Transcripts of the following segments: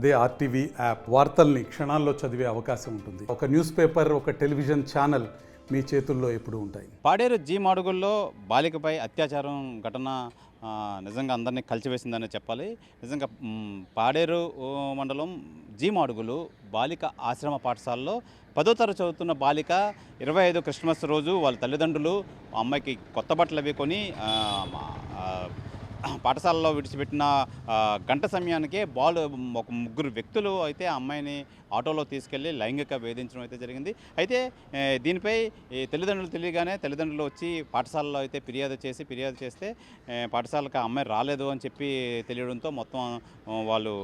అదే RTV app వార్తల్ని క్షణాల్లో చదివే అవకాశం ఉంటుంది. ఒక న్యూస్ పేపర్, ఒక టెలివిజన్ ఛానల్ మీ చేతుల్లో ఎప్పుడూ ఉంటాయి. పాడేరు జీ మాడుగుల్లో బాలికపై అత్యాచారం ఘటన నిజంగా అందరినీ కలిచివేసిందనే చెప్పాలి. నిజంగా పాడేరు మండలం జీ మాడుగులు బాలిక ఆశ్రమ పాఠశాలలో 10వ తరగతి చదువుతున్న బాలిక 25 క్రిస్మస్ రోజు వాళ్ళ తల్లిదండ్రులు అమ్మాయికి కొత్త బట్టలు అవి కొని పాఠశాలలో విడిచిపెట్టిన గంట సమయానికే ఒక ముగ్గురు వ్యక్తులు అయితే ఆ అమ్మాయిని ఆటోలో తీసుకెళ్లి లైంగిక వేధించడం అయితే జరిగింది. అయితే దీనిపై తల్లిదండ్రులు తెలియగానే తల్లిదండ్రులు వచ్చి పాఠశాలలో అయితే ఫిర్యాదు చేస్తే పాఠశాలకు ఆ అమ్మాయి రాలేదు అని చెప్పి తెలియడంతో మొత్తం వాళ్ళు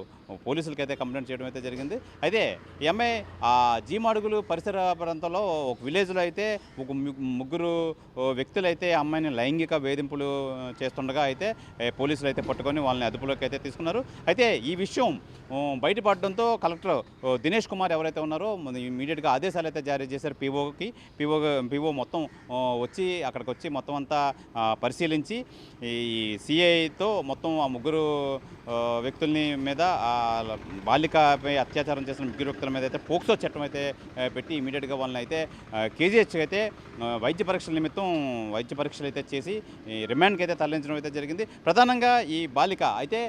పోలీసులకైతే కంప్లైంట్ చేయడం అయితే జరిగింది. అయితే ఈ అమ్మాయి ఆ జీమాడుగులు పరిసర ప్రాంతంలో ఒక విలేజ్లో అయితే ఒక ముగ్గురు వ్యక్తులు అయితే అమ్మాయిని లైంగిక వేధింపులు చేస్తుండగా అయితే పోలీసులు అయితే పట్టుకొని వాళ్ళని అదుపులోకి అయితే తీసుకున్నారు. అయితే ఈ విషయం బయటపడడంతో కలెక్టర్ దినేష్ కుమార్ ఎవరైతే ఉన్నారో ఇమీడియట్గా ఆదేశాలు అయితే జారీ చేశారు. పీఓ మొత్తం అక్కడికి వచ్చి మొత్తం అంతా పరిశీలించి ఈ సిఐతో మొత్తం ఆ ముగ్గురు వ్యక్తుల్ని మీద బాలికపై అత్యాచారం చేసిన ముగ్గురు వ్యక్తుల మీద అయితే పోక్సో చట్టం అయితే పెట్టి ఇమీడియట్గా వాళ్ళని అయితే కేజీహెచ్ అయితే వైద్య పరీక్షలు అయితే చేసి రిమాండ్కి అయితే తరలించడం అయితే జరిగింది. ప్రధానంగా ఈ బాలిక అయితే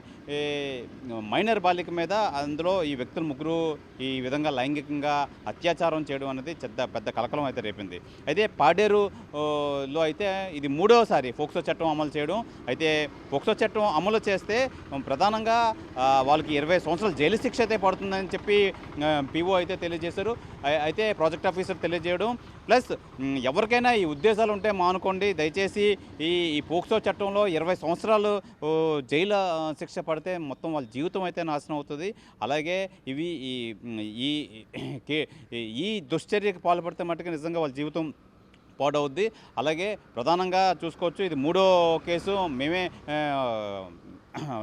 మైనర్ బాలిక మీద అందులో ఈ వ్యక్తులు ముగ్గురు ఈ విధంగా లైంగికంగా అత్యాచారం చేయడం అనేది పెద్ద కలకలం అయితే రేపింది. అయితే పాడేరులో అయితే ఇది 3వసారి పోక్సో చట్టం అమలు చేయడం. అయితే పోక్సో చట్టం అమలు చేస్తే ప్రధానంగా వాళ్ళకి 20 సంవత్సరాల జైలు శిక్ష అయితే పడుతుందని చెప్పి పీఓ అయితే తెలియజేశారు. అయితే ప్రాజెక్ట్ ఆఫీసర్ తెలియజేయడం ప్లస్ ఎవరికైనా ఈ ఉద్దేశాలు ఉంటే మానుకోండి, దయచేసి ఈ పోక్సో చట్టంలో 20 సంవత్సరాలు జైలు శిక్ష పడితే మొత్తం వాళ్ళ జీవితం అయితే నాశనం అవుతుంది. అలాగే ఇవి ఈ దుశ్చర్యకి పాల్పడితే మట్టుకు నిజంగా వాళ్ళ జీవితం పాడవుద్ది. అలాగే ప్రధానంగా చూసుకోవచ్చు, ఇది 3వ కేసు మేమే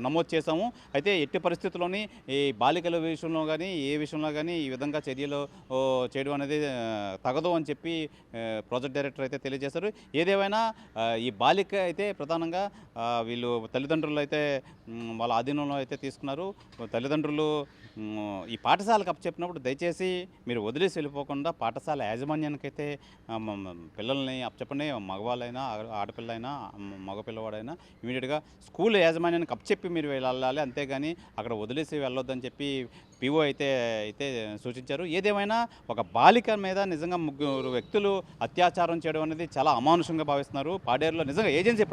నమోదు చేశాము. అయితే ఎట్టి పరిస్థితుల్లోని ఈ బాలికల విషయంలో కానీ ఏ విషయంలో కానీ ఈ విధంగా చర్యలు చేయడం అనేది తగదు అని చెప్పి ప్రాజెక్ట్ డైరెక్టర్ అయితే తెలియజేశారు. ఏదేమైనా ఈ బాలిక అయితే ప్రధానంగా వీళ్ళు తల్లిదండ్రులు అయితే వాళ్ళ ఆధీనంలో అయితే తీసుకున్నారు. తల్లిదండ్రులు ఈ పాఠశాలకు అప్పచెప్పినప్పుడు దయచేసి మీరు వదిలేసి వెళ్ళిపోకుండా పాఠశాల యాజమాన్యానికైతే పిల్లల్ని అప్పచెప్పండి. మగవాళ్ళైనా ఆడపిల్లైనా మగపిల్లవాడైనా ఇమీడియట్గా స్కూల్ యాజమాన్యానికి చెప్పి మీరు వెళ్ళాలి, అంతేగాని అక్కడ వదిలేసి వెళ్ళొద్దని చెప్పి పీఓ అయితే సూచించారు. ఏదేమైనా ఒక బాలిక మీద నిజంగా ముగ్గురు వ్యక్తులు అత్యాచారం చేయడం అనేది చాలా అమానుషంగా భావిస్తున్నారు. పాడేరులో నిజంగా ఏజెన్సీ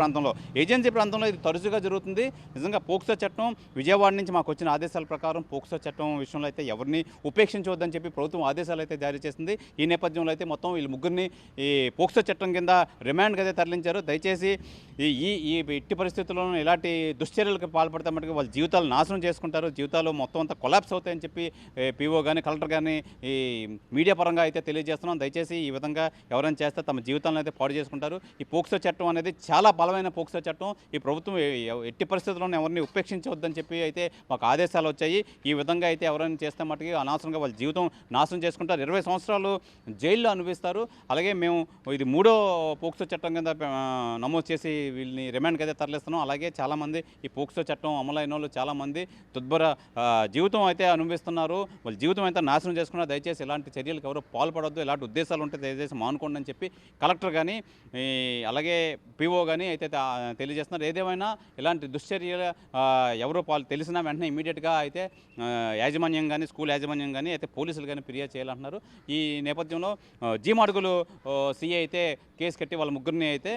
ప్రాంతంలో ఇది తరచుగా జరుగుతుంది. నిజంగా పోక్సో చట్టం విజయవాడ నుంచి మాకు వచ్చిన ఆదేశాల ప్రకారం పోక్సో చట్టం విషయంలో అయితే ఎవరిని ఉపేక్షించవద్దని చెప్పి ప్రభుత్వం ఆదేశాలు అయితే జారీ చేసింది. ఈ నేపథ్యంలో అయితే మొత్తం వీళ్ళు ముగ్గురిని ఈ పోక్సో చట్టం కింద రిమాండ్కి అయితే తరలించారు. దయచేసి ఈ ఎట్టి పరిస్థితుల్లోనూ ఇలాంటి దుశ్చర్యలకు పాల్పడితే మటుకు వాళ్ళ జీవితాలు నాశనం చేసుకుంటారు. జీవితాలు మొత్తం అంతా కొలాప్స్ అవుతాయని చెప్పి పీఓ కానీ కలెక్టర్ కానీ ఈ మీడియా పరంగా అయితే తెలియజేస్తున్నాం. దయచేసి ఈ విధంగా ఎవరైనా చేస్తే తమ జీవితాలను అయితే పాడు చేసుకుంటారు. ఈ పోక్సో చట్టం అనేది చాలా బలమైన పోక్సో చట్టం. ఈ ప్రభుత్వం ఎట్టి పరిస్థితుల్లోనూ ఎవరిని ఉపేక్షించవద్దని చెప్పి అయితే మాకు ఆదేశాలు వచ్చాయి. ఈ విధంగా అయితే ఎవరైనా చేస్తే మటుకు అనవసరంగా వాళ్ళ జీవితం నాశనం చేసుకుంటారు. 20 సంవత్సరాలు జైల్లో అనుభవిస్తారు. అలాగే మేము ఇది 3వ పోక్సో చట్టం కింద నమోదు చేసి వీళ్ళని రిమాండ్కి అయితే తరలిస్తున్నాం. అలాగే చాలామంది ఈ పోక్సో చట్టం అమలైన వాళ్ళు చాలామంది దుర్భర జీవితం అయితే అనుభవిస్తున్నారు. వాళ్ళ జీవితం అయితే నాశనం చేసుకున్నారు. దయచేసి ఇలాంటి చర్యలకు ఎవరు పాల్పడొద్దు. ఇలాంటి ఉద్దేశాలు ఉంటే దయచేసి మానుకోండి అని చెప్పి కలెక్టర్ కానీ అలాగే పీఓ కానీ అయితే తెలియజేస్తున్నారు. ఏదేమైనా ఇలాంటి దుశ్చర్యలు ఎవరో తెలిసినా వెంటనే ఇమీడియట్గా అయితే యాజమాన్యం కానీ స్కూల్ యాజమాన్యం కానీ అయితే పోలీసులు కానీ ఫిర్యాదు చేయాలంటున్నారు. ఈ నేపథ్యంలో జీమాడుగులు సిఐ అయితే కేసు కట్టి వాళ్ళ ముగ్గురిని అయితే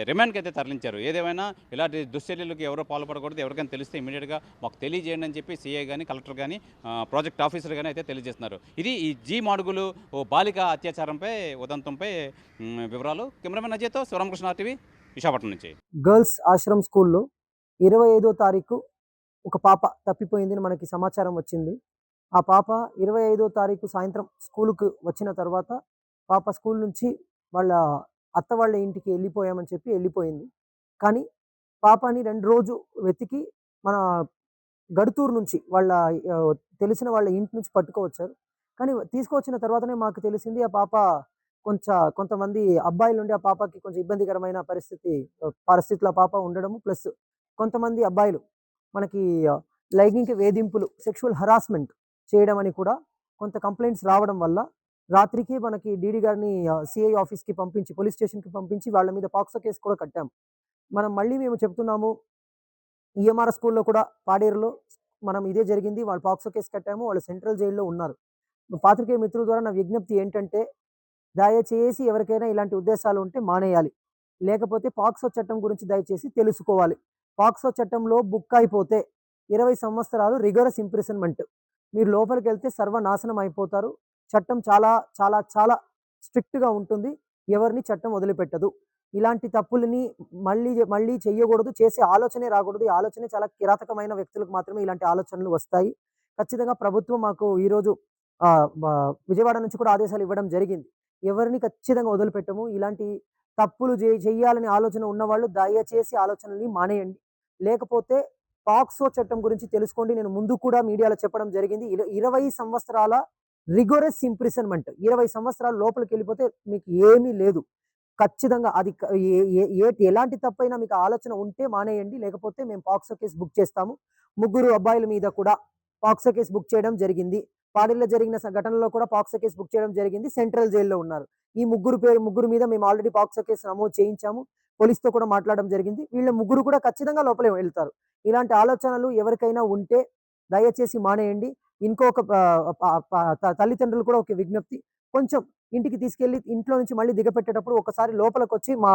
రిమాండ్కి అయితే తరలించారు. ఏదేమైనా ఇలాంటి దుశ్చర్యలకు ఎవరో పాల్పడకూడదు. ఎవరికైనా తెలిస్తే ఇమీడియట్గా మాకు తెలియజేయండి అని చెప్పి సిఐ కానీ కలెక్టర్ కానీ ప్రాజెక్ట్ ఆఫీసర్ కానీ అయితే తెలియజేస్తున్నారు. ఇది ఈ జీ మాడుగులు బాలిక అత్యాచారంపై ఉదంతంపై వివరాలు. కెమెరామెన్ అజయ్తో శివరామకృష్ణ టీవీ విశాఖపట్నం నుంచి. గర్ల్స్ ఆశ్రమ్ స్కూల్లో 25వ తారీఖు ఒక పాప తప్పిపోయిందని మనకి సమాచారం వచ్చింది. ఆ పాప 25వ తారీఖు సాయంత్రం స్కూలుకు వచ్చిన తర్వాత పాప స్కూల్ నుంచి వాళ్ళ అత్త వాళ్ళ ఇంటికి వెళ్ళిపోయామని చెప్పి వెళ్ళిపోయింది. కానీ పాపని 2 రోజు వెతికి మన గడుతూరు నుంచి తెలిసిన వాళ్ళ ఇంటి నుంచి పట్టుకోవచ్చారు. కానీ తీసుకొచ్చిన తర్వాతనే మాకు తెలిసింది ఆ పాప కొంతమంది అబ్బాయిలుండి ఆ పాపకి కొంచెం ఇబ్బందికరమైన పరిస్థితిలో ఆ పాప ఉండడము. ప్లస్ కొంతమంది అబ్బాయిలు మనకి లైంగిక వేధింపులు, సెక్షువల్ హరాస్మెంట్ చేయడం అని కూడా కొంత కంప్లైంట్స్ రావడం వల్ల రాత్రికి మనకి డీడీ గారిని సిఐ ఆఫీస్‌కి పంపించి, పోలీస్ స్టేషన్‌కి పంపించి వాళ్ళ మీద పాక్సో కేస్ కూడా కట్టాం. మళ్ళీ మేము చెప్తున్నాము, ఈఎంఆర్ స్కూల్‌లో కూడా పాడేరులో మనం ఇదే జరిగింది. వాళ్ళు పాక్సో కేస్ కట్టాము. వాళ్ళు సెంట్రల్ జైల్‌లో ఉన్నారు. పాత్రికేయ మిత్రుల ద్వారా నా విజ్ఞప్తి ఏంటంటే, దయచేసి ఎవరికైనా ఇలాంటి ఉద్దేశాలు ఉంటే మానేయాలి. లేకపోతే పాక్సో చట్టం గురించి దయచేసి తెలుసుకోవాలి. పాక్సో చట్టంలో బుక్ అయిపోతే 20 సంవత్సరాలు రిగరస్ ఇంప్రిజన్‌మెంట్. మీరు లోపలికెళ్తే సర్వనాశనం అయిపోతారు. చట్టం చాలా, చాలా, చాలా స్ట్రిక్ట్‌గా ఉంటుంది. ఎవరిని చట్టం వదిలిపెట్టదు. ఇలాంటి తప్పులని మళ్ళీ చెయ్యకూడదు. చేసే ఆలోచనే రాకూడదు. ఈ ఆలోచనే చాలా కిరాతకమైన వ్యక్తులకు మాత్రమే ఇలాంటి ఆలోచనలు వస్తాయి. ఖచ్చితంగా ప్రభుత్వం మాకు ఈరోజు విజయవాడ నుంచి కూడా ఆదేశాలు ఇవ్వడం జరిగింది. ఎవరిని ఖచ్చితంగా వదిలిపెట్టము. ఇలాంటి తప్పులు చెయ్యాలనే ఆలోచన ఉన్నవాళ్ళు దయచేసి ఆలోచనల్ని మానేయండి. లేకపోతే పాక్సో చట్టం గురించి తెలుసుకోండి. నేను ముందు కూడా మీడియాలో చెప్పడం జరిగింది. 20 సంవత్సరాల రిగోరస్ ఇంప్రిజన్‌మెంట్. 20 సంవత్సరాలు లోపలికెళ్ళిపోతే మీకు ఏమీ లేదు. ఖచ్చితంగా అది క ఏ ఏ ఏ ఎలాంటి తప్పైనా మీకు ఆలోచన ఉంటే మానేయండి. లేకపోతే మేము పాక్సో కేస్ బుక్ చేస్తాము. ముగ్గురు అబ్బాయిల మీద కూడా పాక్సో కేస్ బుక్ చేయడం జరిగింది. పాడేరులో జరిగిన ఘటనలో కూడా పాక్సో కేస్ బుక్ చేయడం జరిగింది. సెంట్రల్ జైల్‌లో ఉన్నారు. ఈ ముగ్గురు మీద మేము ఆల్రెడీ పాక్సో కేస్ నమోదు చేయించాము. పోలీస్‌తో కూడా మాట్లాడడం జరిగింది. వీళ్ళ ముగ్గురు కూడా ఖచ్చితంగా లోపలే వెళ్తారు. ఇలాంటి ఆలోచనలు ఎవరికైనా ఉంటే దయచేసి మానేయండి. ఇంకొక తల్లిదండ్రులు కూడా ఒక విజ్ఞప్తి. కొంచెం ఇంటికి తీసుకెళ్ళి ఇంట్లో నుంచి మళ్ళీ దిగపెట్టేటప్పుడు ఒకసారి లోపలికొచ్చి మా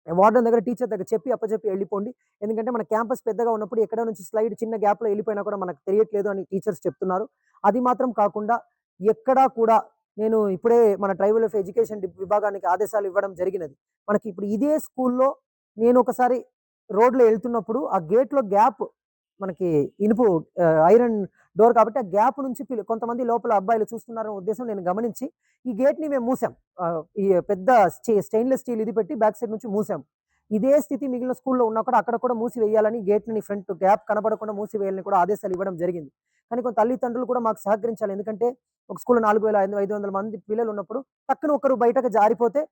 వార్డెన్ దగ్గర, టీచర్ దగ్గర అప్పజెప్పి వెళ్ళిపోండి. ఎందుకంటే మన క్యాంపస్ పెద్దగా ఉన్నప్పుడు ఎక్కడో నుంచి స్లైడ్ చిన్న గ్యాప్‌లో వెళ్ళిపోయినా కూడా మనకు తెలియట్లేదు అని టీచర్స్ చెప్తున్నారు. అది మాత్రం కాకుండా ఎక్కడా కూడా నేను ఇప్పుడే మన ట్రైబల్ ఆఫ్ ఎడ్యుకేషన్ విభాగానికి ఆదేశాలు ఇవ్వడం జరిగినది. మనకి ఇప్పుడు ఇదే స్కూల్‌లో నేను ఒకసారి రోడ్‌లో ఎళ్తున్నప్పుడు ఆ గేట్‌లో గ్యాప్ మనకి ఇనుపు ఐరన్ డోర్ కాబట్టి ఆ గ్యాప్ నుంచి కొంతమంది లోపల అబ్బాయిలు చూస్తున్నారనే ఉద్దేశం నేను గమనించి ఈ గేట్‌ని మేము మూసాం. ఈ పెద్ద స్టెయిన్‌లెస్ స్టీల్ ఇది పెట్టి బ్యాక్ సైడ్ నుంచి మూసాం. ఇదే స్థితి మిగిలిన స్కూల్‌లో ఉన్నా కూడా అక్కడ కూడా మూసివేయాలని గేట్‌ని ఫ్రంట్ గ్యాప్ కనబడకుండా మూసివేయాలని కూడా ఆదేశాలు ఇవ్వడం జరిగింది. కానీ కొంత తల్లిదండ్రులు కూడా మాకు సహకరించాలి. ఎందుకంటే ఒక స్కూల్‌లో 4500 మంది పిల్లలు ఉన్నప్పుడు టక్కున ఒకరు బయటకు జారిపోతే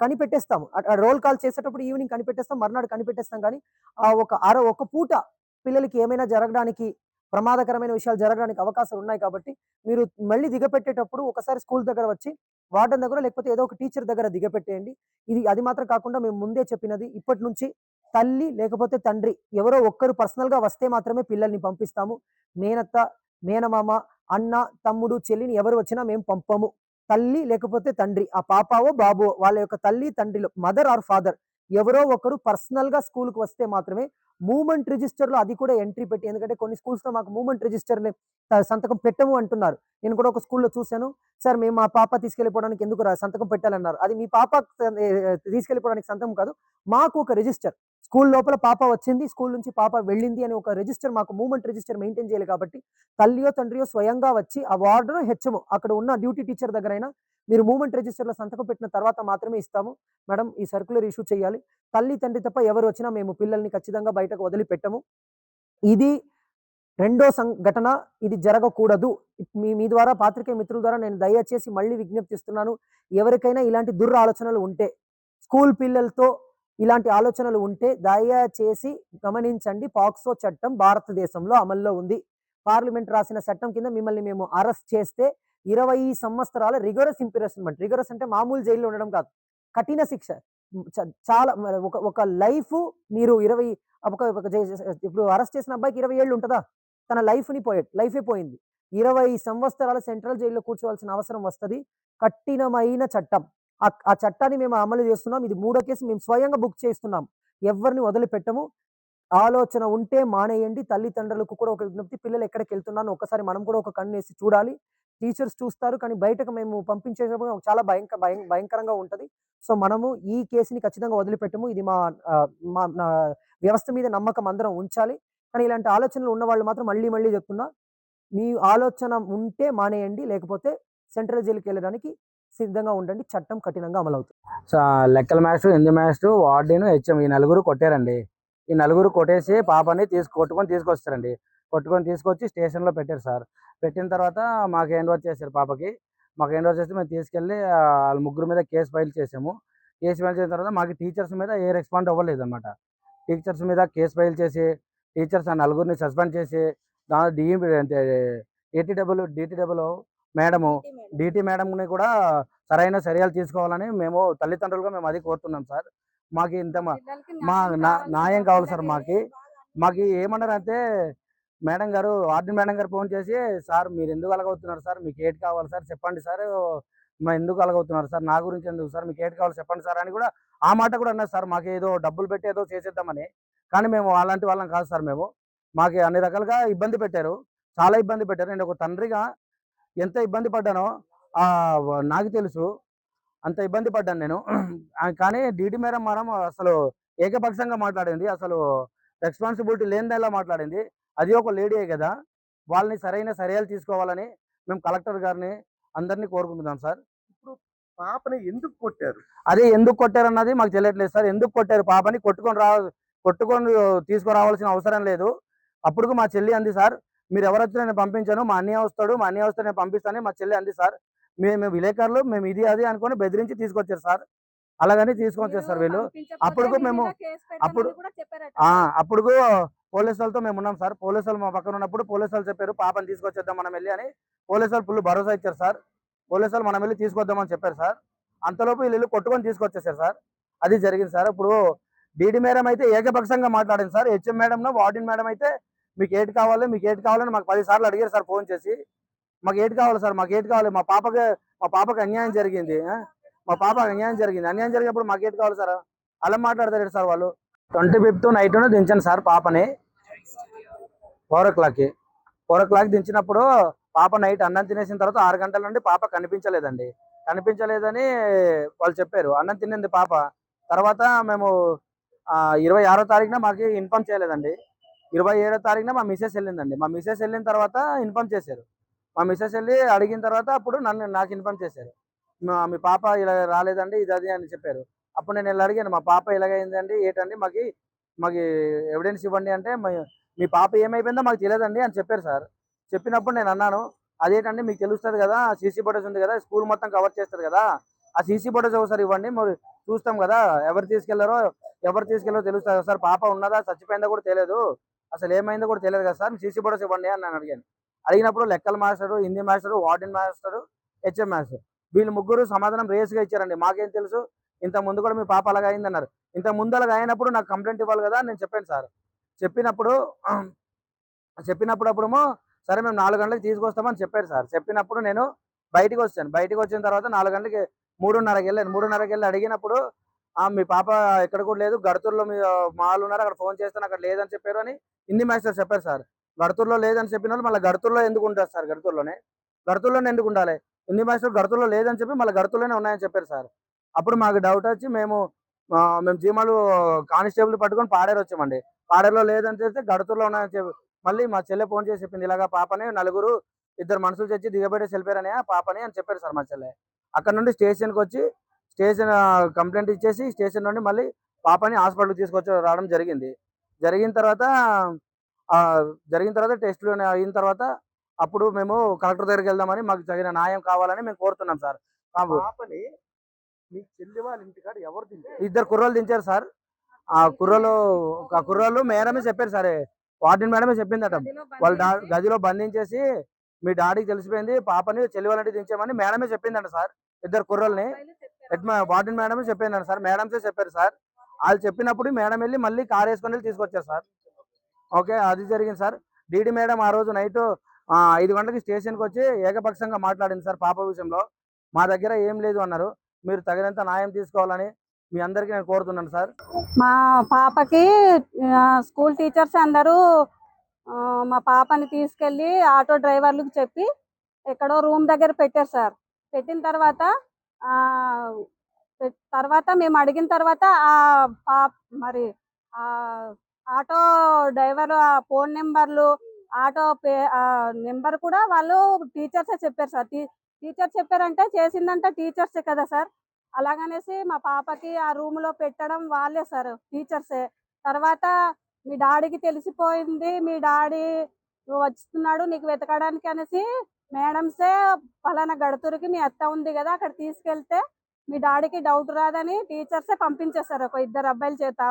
కనిపెట్టేస్తాము. రోల్ కాల్ చేసేటప్పుడు ఈవినింగ్ కనిపెట్టేస్తాం. మర్నాడు కనిపెట్టేస్తాం కానీ ఒక పూట పిల్లలకి ఏమైనా జరగడానికి ప్రమాదకరమైన విషయాలు జరగడానికి అవకాశాలు ఉన్నాయి కాబట్టి మీరు మళ్ళీ దిగపెట్టేటప్పుడు ఒకసారి స్కూల్ దగ్గర వచ్చి వార్డెన్ దగ్గర లేకపోతే ఏదో ఒక టీచర్ దగ్గర దిగపెట్టేయండి. అది మాత్రం కాకుండా మేము ముందే చెప్పినది ఇప్పటి నుంచి తల్లి లేకపోతే తండ్రి ఎవరో ఒక్కరు పర్సనల్‌గా వస్తే మాత్రమే పిల్లల్ని పంపిస్తాము. మేనత్త, మేనమామ, అన్న, తమ్ముడు, చెల్లిని ఎవరు వచ్చినా మేము పంపము. తల్లి లేకపోతే తండ్రి ఆ పాపావో, బాబో వాళ్ళ యొక్క తల్లి, తండ్రిలో మదర్ ఆర్ ఫాదర్ ఎవరో ఒకరు పర్సనల్‌గా స్కూల్‌కి వస్తే మాత్రమే మూవ్‌మెంట్ రిజిస్టర్‌లో అది కూడా ఎంట్రీ పెట్టి ఎందుకంటే కొన్ని స్కూల్స్‌లో మాకు మూవ్‌మెంట్ రిజిస్టర్‌ని సంతకం పెట్టము అంటున్నారు. నేను కూడా ఒక స్కూల్‌లో చూసాను. సార్ మేము మా పాప తీసుకెళ్ళిపోవడానికి ఎందుకు సంతకం పెట్టాలన్నారు. అది మీ పాప తీసుకెళ్ళిపోవడానికి సంతకం కాదు. మాకు ఒక రిజిస్టర్ స్కూల్ లోపల పాప వచ్చింది. స్కూల్ నుంచి పాప వెళ్ళింది అని ఒక రిజిస్టర్ మాకు మూవ్‌మెంట్ రిజిస్టర్ మెయింటైన్ చేయాలి కాబట్టి తల్లియో, తండ్రియో స్వయంగా వచ్చి ఆ వార్డెనో, హెచ్ఎమో అక్కడ ఉన్న డ్యూటీ టీచర్ దగ్గరైనా మీరు మూవ్‌మెంట్ రిజిస్టర్‌లో సంతకం పెట్టిన తర్వాత మాత్రమే ఇస్తాము. మేడం ఈ సర్క్యులర్ ఇష్యూ చేయాలి. తల్లి, తండ్రి తప్ప ఎవరు వచ్చినా మేము పిల్లల్ని ఖచ్చితంగా బయటకు వదిలిపెట్టము. ఇది రెండో ఘటన. ఇది జరగకూడదు. మీ ద్వారా పాత్రికేయ మిత్రుల ద్వారా నేను దయచేసి మళ్ళీ విజ్ఞప్తిస్తున్నాను. ఎవరికైనా ఇలాంటి దురాలోచనలు ఉంటే, స్కూల్ పిల్లలతో ఇలాంటి ఆలోచనలు ఉంటే దయచేసి గమనించండి. పాక్సో చట్టం భారతదేశంలో అమల్లో ఉంది. పార్లమెంట్ రాసిన చట్టం కింద మిమ్మల్ని మేము అరెస్ట్ చేస్తే 20 సంవత్సరాల రిగరస్ ఇంప్రిజన్‌మెంట్. రిగరస్ అంటే మామూలు జైల్‌లో ఉండడం కాదు. కఠిన శిక్ష. హ్మ్. చాలా మరి ఒక లైఫ్ మీరు 20 ఇప్పుడు అరెస్ట్ చేసిన అబ్బాయికి 20 ఏళ్ళు ఉంటదా? తన లైఫే పోయింది. 20 సంవత్సరాల సెంట్రల్ జైల్‌లో కూర్చోవాల్సిన అవసరం వస్తది. కఠినమైన చట్టం. ఆ చట్టాన్ని మేము అమలు చేస్తున్నాం. ఇది మూడో కేసు మేము స్వయంగా బుక్ చేస్తున్నాం. ఎవ్వరిని వదిలిపెట్టము. ఆలోచన ఉంటే మానేయండి. తల్లిదండ్రులకు కూడా ఒక విజ్ఞప్తి. పిల్లలు ఎక్కడికెళ్తున్నారో ఒక్కసారి మనం కూడా ఒక కన్నేసి చూడాలి. టీచర్స్ చూస్తారు. కానీ బయటకు మేము పంపించేటప్పుడు చాలా భయంకరంగా ఉంటది. సో, మనము ఈ కేస్‌ని ఖచ్చితంగా వదిలిపెట్టము. ఇది నా వ్యవస్థ మీద నమ్మకం అందరం ఉంచాలి. కానీ ఇలాంటి ఆలోచనలు ఉన్నవాళ్ళు మాత్రం మళ్ళీ చెప్తున్నా. మీ ఆలోచన ఉంటే మానేయండి. లేకపోతే సెంట్రల్ జైలుకెళ్ళడానికి సిద్ధంగా ఉండండి. చట్టం కఠినంగా అమలవుతుంది. లెక్కల master, Hindi master, warden, HM ఈ నలుగురు కొట్టారండి. ఈ నలుగురు కొట్టేసి పాపని కొట్టుకొని తీసుకొస్తారండి. కొట్టుకొని తీసుకొచ్చి స్టేషన్‌లో పెట్టారు సార్. పెట్టిన తర్వాత మాకు హ్యాండ్ ఓవర్ చేశారు పాపకి. మాకు హ్యాండ్ ఓవర్ చేస్తే మేము తీసుకెళ్ళి ఆళ్ళ ముగ్గురు మీద కేస్ ఫైల్ చేసాము. కేస్ ఫైల్ చేసిన తర్వాత మాకు టీచర్స్ మీద ఏ రెస్పాండ్ అవ్వలేదన్నమాట. టీచర్స్ మీద కేస్ ఫైల్ చేసి టీచర్స్ ఆ నలుగురిని సస్పెండ్ చేసి అంటే డిటిడబ్ల్యూ మేడము డిటి మేడంని కూడా సరైన చర్యలు తీసుకోవాలని మేము తల్లిదండ్రులుగా మేము అది కోరుతున్నాం సార్. మాకు ఇంత మా న్యాయం కావాలి సార్. మాకు ఏమన్నారంటే మేడం గారు, వార్డెన్ మేడం గారు ఫోన్ చేసి, సార్ మీరు ఎందుకు అలాగవుతున్నారు సార్, మీకు ఏటి కావాలి సార్ చెప్పండి సార్, మా ఎందుకు అలాగవుతున్నారు సార్, నా గురించి ఎందుకు సార్, మీకు ఏటి కావాలి చెప్పండి సార్ అని కూడా ఆ మాట కూడా అన్నారు సార్. మాకు ఏదో డబ్బులు పెట్టి ఏదో చేసేద్దామని. కానీ మేము అలాంటి వాళ్ళం కాదు సార్. మాకు అన్ని రకాలుగా ఇబ్బంది పెట్టారు, చాలా ఇబ్బంది పెట్టారు. నేను ఒక తండ్రిగా ఎంత ఇబ్బంది పడ్డానో నాకు తెలుసు. అంత ఇబ్బంది పడ్డాను నేను. కానీ డీటీ మేడం అసలు ఏకపక్షంగా మాట్లాడింది. అసలు రెస్పాన్సిబిలిటీ లేనిదలా మాట్లాడింది. అది ఒక లేడీయే కదా, వాళ్ళని సరైన చర్యలు తీసుకోవాలని మేము కలెక్టర్ గారిని అందరినీ కోరుకుంటున్నాం సార్. ఇప్పుడు పాపని ఎందుకు కొట్టారు? అదే ఎందుకు కొట్టారన్నది మాకు తెలియట్లేదు సార్. ఎందుకు కొట్టారు పాపని? కొట్టుకొని తీసుకురావాల్సిన అవసరం లేదు. అప్పుడు మా చెల్లి అంది, సార్ మీరు ఎవరు వచ్చినా నేను పంపించాను, మా అన్నయ్య వస్తాడు, మా అన్నయ్య వస్తే నేను పంపిస్తానని మా చెల్లి అంది సార్. మేము విలేకరులు మేము ఇది అది అనుకొని బెదిరించి తీసుకొచ్చారు సార్. అలాగని తీసుకొచ్చారు సార్ వీళ్ళు. అప్పుడు మేము అప్పుడు పోలీసు వాళ్ళతో మేము ఉన్నాం సార్. పోలీసు వాళ్ళు మా పక్కన ఉన్నప్పుడు పోలీసు వాళ్ళు చెప్పారు పాపని తీసుకొచ్చేద్దాం మనం వెళ్ళి అని. పోలీసు వాళ్ళు ఫుల్ భరోసా ఇచ్చారు సార్. పోలీసు వాళ్ళు మనం వెళ్ళి తీసుకొద్దామని చెప్పారు సార్. అంతలోపు వీళ్ళు కొట్టుకొని తీసుకొచ్చేసారు సార్. అది జరిగింది సార్. ఇప్పుడు డీడీ మేడం అయితే ఏకపక్షంగా మాట్లాడింది sir. HM madam, warden madam అయితే మీకు ఏటి కావాలని మాకు 10 సార్లు అడిగారు సార్ ఫోన్ చేసి. మాకు ఏటి కావాలి సార్, మాకు ఏటి కావాలి, మా పాపకి అన్యాయం జరిగింది, మా పాపకి అన్యాయం జరిగినప్పుడు మాకు ఏటి కావాలి సార్. అలా మాట్లాడతారు సార్ వాళ్ళు. 25th నైట్ దించాను సార్ పాపని 4 o'clock దించినప్పుడు పాప నైట్ అన్నం తినేసిన తర్వాత 6 గంటల నుండి పాప కనిపించలేదని వాళ్ళు చెప్పారు. అన్నం తినింది పాప. తర్వాత మేము 26వ తారీఖున మాకు ఇన్ఫార్మ్ చేయలేదండి. 27వ తారీఖున మా మిసెస్ వెళ్ళిందండి. మా మిసెస్ వెళ్ళిన తర్వాత ఇన్ఫార్మ్ చేశారు. మా మిసెస్ వెళ్ళి అడిగిన తర్వాత అప్పుడు నాకు ఇన్ఫార్మ్ చేశారు. మీ పాప ఇలా రాలేదండి, ఇది అది అని చెప్పారు. అప్పుడు నేను ఇలా అడిగాను, మా పాప ఇలాగైందండి ఏంటండి, మాకు ఎవిడెన్స్ ఇవ్వండి అంటే, మీ పాప ఏమైపోయిందో మాకు తెలియదండి అని చెప్పారు సార్. చెప్పినప్పుడు నేను అన్నాను, అదేంటండి మీకు తెలుస్తుంది కదా, సీసీ ఫోటోస్ ఉంది కదా, స్కూల్ మొత్తం కవర్ చేస్తారు కదా, ఆ సీసీ ఫోటోస్ ఒకసారి ఇవ్వండి, మరి చూస్తాం కదా, ఎవరు తీసుకెళ్లారో తెలుస్తుంది కదా సార్, పాప ఉన్నదా చచ్చిపోయిందా కూడా తెలియదు, అసలు ఏమైందో కూడా తెలియదు కదా సార్, సీసీ ఫోటోస్ ఇవ్వండి అని నేను అడిగాను. అడిగినప్పుడు లెక్కల master, Hindi master, warden master, HM master వీళ్ళు ముగ్గురు సమాధానం రేస్గా ఇచ్చారండి. మాకేం తెలుసు, ఇంత ముందు కూడా మీ పాప అలాగ అయిందన్నారు. ఇంత ముందు అలాగ అయినప్పుడు నాకు కంప్లైంట్ ఇవ్వాలి కదా నేను చెప్పాను సార్. చెప్పినప్పుడు సరే మేము 4 గంటలకు తీసుకొస్తామని చెప్పారు సార్. చెప్పినప్పుడు నేను బయటికి వచ్చిన తర్వాత 4 గంటలకి 3:30కి వెళ్ళి అడిగినప్పుడు మీ పాప ఎక్కడ కూడా లేదు, గడుతూరులో మీ మాలు ఉన్నారు, అక్కడ ఫోన్ చేస్తాను అక్కడ లేదని చెప్పారు అని హిందీ మాస్టర్ చెప్పారు సార్. గడుతూరులో లేదని చెప్పిన వాళ్ళు మళ్ళీ గడుతూరులో ఎందుకు ఉంటారు సార్? గడుతూరులోనే ఎందుకు ఉండాలి? హిందీ మాస్టర్ గడుతూరులో లేదని చెప్పి మళ్ళీ గడుతూరులోనే ఉన్నాయని చెప్పారు సార్. అప్పుడు మాకు డౌట్ వచ్చి మేము జీమాలు కానిస్టేబుల్ పట్టుకొని పాడేరు వచ్చామండి. పాడేరులో లేదని చెప్తే గడుతూరులో ఉన్నాయని చెప్పి మళ్ళీ మా చెల్లె ఫోన్ చేసి చెప్పింది, ఇలాగా పాపని 2 మనుషులు తెచ్చి దిగబెట్టేసి వెళ్ళిపోయారని పాపని అని చెప్పారు సార్ మా చెల్లె. అక్కడ నుండి స్టేషన్కి వచ్చి కంప్లైంట్ ఇచ్చేసి స్టేషన్ నుండి మళ్ళీ పాపని హాస్పిటల్కి తీసుకొచ్చి రావడం జరిగింది. జరిగిన తర్వాత టెస్టులు అయిన తర్వాత అప్పుడు మేము కలెక్టర్ దగ్గరికి వెళ్దామని, మాకు తగిన న్యాయం కావాలని మేము కోరుతున్నాం సార్. పాపని మీ చెల్లి వాళ్ళ ఇంటికాడ ఎవరు దించారు? 2 కుర్రోళ్ళు దించారు సార్. ఆ కుర్రోళ్ళు మేడమే చెప్పారు సార్, వార్డెన్ మేడమే చెప్పిందట. వాళ్ళ గదిలో బంధించేసి మీ డాడీకి తెలిసిపోయింది, పాపని చెల్లి వాళ్ళ ఇంటికి దించామని మేడమే చెప్పిందంట సార్. 2 కుర్రోల్ని వార్డెన్ మేడమే చెప్పిందంట సార్, మేడమ్సే చెప్పారు సార్. వాళ్ళు చెప్పినప్పుడు మేడం వెళ్ళి మళ్ళీ కార్ వేసుకొని వెళ్ళి తీసుకొచ్చారు సార్. ఓకే, అది జరిగింది సార్. డీడీ మేడం ఆ రోజు నైట్ 5 గంటలకి స్టేషన్కి వచ్చి ఏకపక్షంగా మాట్లాడింది సార్ పాప విషయంలో. మా దగ్గర ఏం లేదు అన్నారు. మీరు తగినంత న్యాయం తీసుకోవాలని మీ అందరికీ నేను కోరుతున్నాను సార్. మా పాపకి స్కూల్ టీచర్స్ అందరూ మా పాపని తీసుకెళ్ళి ఆటో డ్రైవర్లకు చెప్పి ఎక్కడో రూమ్ దగ్గర పెట్టారు సార్. పెట్టిన తర్వాత మేము అడిగిన తర్వాత మరి ఆటో డ్రైవర్ ఫోన్ నెంబర్లు, ఆటో నెంబర్ కూడా వాళ్ళు టీచర్సే చెప్పారు సార్. టీచర్ చెప్పారంటే చేసిందంటే టీచర్సే కదా సార్. అలాగనేసి మా పాపకి ఆ రూమ్ లో పెట్టడం వాళ్ళే సార్, టీచర్సే. తర్వాత మీ డాడీకి తెలిసిపోయింది, మీ డాడీ వస్తున్నాడు నీకు వెతకడానికి అనేసి మేడమ్సే పలానా గడుతూరుకి మీ అత్త ఉంది కదా అక్కడ తీసుకెళ్తే మీ డాడీకి డౌట్ రాదని టీచర్సే పంపించేశారు ఒక 2 అబ్బాయిల చేత.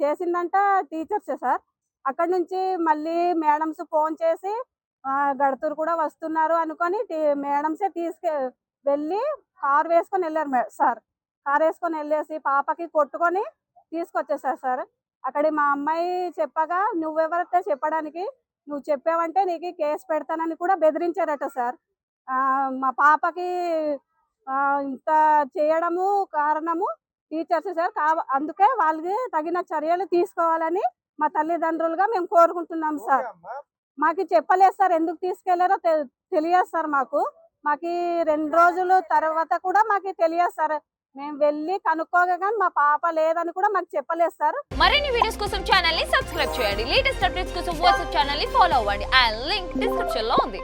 చేసిందంట టీచర్సే సార్. అక్కడ నుంచి మళ్ళీ మేడమ్స్ ఫోన్ చేసి గడుతూరు కూడా వస్తున్నారు అనుకొని మేడమ్సే వెళ్ళి కార్ వేసుకొని వెళ్ళారు సార్. కార్ వేసుకొని వెళ్ళేసి పాపకి కొట్టుకొని తీసుకొచ్చేసారు సార్. అక్కడ మా అమ్మాయి చెప్పగా నువ్వెవరైతే చెప్పడానికి, నువ్వు చెప్పావంటే నీకు కేసు పెడతానని కూడా బెదిరించారట సార్. మా పాపకి ఇంత చేయడము కారణము టీచర్స్ సార్. అందుకే వాళ్ళకి తగిన చర్యలు తీసుకోవాలని మా తల్లిదండ్రులుగా మేము కోరుకుంటున్నాం సార్. మాకు చెప్పలేదు సార్, ఎందుకు తీసుకెళ్లారో తెలియదు సార్. మాకు 2 రోజుల తర్వాత కూడా మాకు తెలియదు సార్. మేము వెళ్ళి కనుక్కోగా కానీ మా పాప లేదని కూడా మాకు చెప్పలేదు సార్. మరిన్ని వీడియోస్ కోసం ఛానల్ ని సబ్స్క్రైబ్ చేయండి. లేటెస్ట్ అప్డేట్స్ కోసం వాట్సాప్ ఛానల్ ని ఫాలో అవ్వండి. ఆ లింక్ డిస్క్రిప్షన్ లో ఉంది.